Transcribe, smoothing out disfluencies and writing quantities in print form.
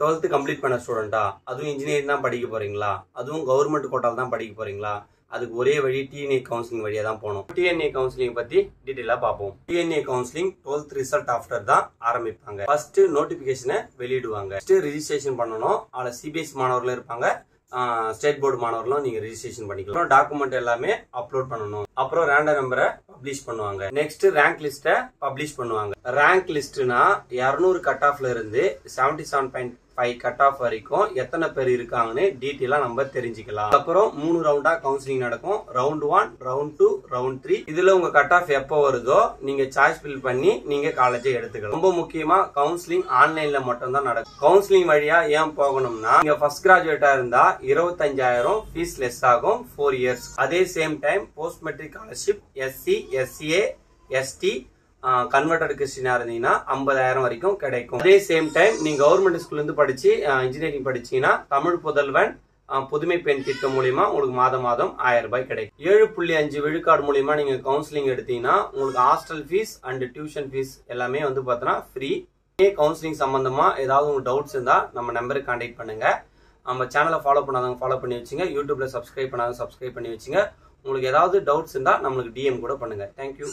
12th complete பண்ண ஸ்டூடெண்டா, அதுவும் engineering தான் படிக்க போறீங்களா, அதுவும் கவர்மெண்ட் கோட்டால தான் படிக்க போறீங்களா, அதுக்கு ஒரே வழி டிஎன்ஏ கவுன்சிலிங் வழியா தான் போகணும். டிஎன்ஏ கவுன்சிலிங் பத்தி டீடைலா பார்ப்போம். DNA counselling 12th result after தான் ஆரம்பிப்பாங்க. ஃபர்ஸ்ட் நோட்டிபிகேஷனை வெளியிடுவாங்க. ஃபர்ஸ்ட் ரெஜிஸ்ட்ரேஷன் பண்ணணும். அதுல சிபிஎஸ்சி மாணவர்களும் இருப்பாங்க, ஸ்டேட் போர்டு மாணவர்களும் நீங்க ரெஜிஸ்ட்ரேஷன் பண்ணிக்கலாம். டாக்குமெண்ட் எல்லாமே அப்லோட் பண்ணணும். அப்புறம் ரேண்டம் நம்பரை பப்ளிஷ் பண்ணுவாங்க. நெக்ஸ்ட் ரேங்க் லிஸ்ட பப்ளிஷ் பண்ணுவாங்க. ரேங்க் லிஸ்ட்னா 200 கட் ஆஃப்ல இருந்து 77.5 கட் ஆஃப் வரைக்கும் எத்தனை பேர் இருக்காங்கன்னு டீட்டெயிலா நம்ம தெரிஞ்சுக்கலாம். அப்புறம் 3 ரவுண்டா கவுன்சிலிங் நடக்கும். Round 1, round 2, round 3. இதுல உங்க கட் ஆஃப் எப்போ வருதோ நீங்க சாய்ஸ் ஃபில் பண்ணி நீங்க காலேஜை எடுத்துக்கலாம். ரொம்ப முக்கியமா கவுன்சிலிங் ஆன்லைன்ல மட்டும் தான் நடக்கும். கவுன்சிலிங் வழியா ஏன் போகணும்னா, நீங்க ஃபர்ஸ்ட் கிராஜுவேட்டா இருந்தா 25,000 ஃபீஸ் லெஸ் ஆகும் 4 இயர்ஸ். அதே same time post matric scholarship SC, SCA, ST converted Christian இருந்தீங்கன்னா 50,000 வரைக்கும் கிடைக்கும். அதே சேம் டைம் நீங்க கவர்மெண்ட் ஸ்கூல்ல இருந்து படிச்சு இன்ஜினியரிங் படிச்சீங்கன்னா தமிழ் புதல்வன் புதுமை பெண் திட்டம் மூலியமா உங்களுக்கு மாதம் 1000 ரூபாய் கிடைக்கும். 7.5 விழுக்காடு மூலியமா நீங்க கவுன்சிலிங் எடுத்தீங்கன்னா உங்களுக்கு hostel fees and tuition fees எல்லாமே வந்து பார்த்தோன்னா ஃப்ரீ. கவுன்சிலிங் சம்பந்தமா ஏதாவது உங்களுக்கு டவுட்ஸ் இருந்தா நம்ம நம்பருக்கு கான்டாக்ட் பண்ணுங்க. நம்ம சேனலை ஃபாலோ பண்ணாதவங்க ஃபாலோ பண்ணி வச்சுங்க. யூடியூப்ல சப்ஸ்கிரைப் பண்ணாதவங்க சப்ஸ்கிரைப் பண்ணி வச்சுங்க. உங்களுக்கு ஏதாவது டவுட்ஸ் இருந்தா நம்மளுக்கு DM கூட பண்ணுங்க. தேங்க்யூ.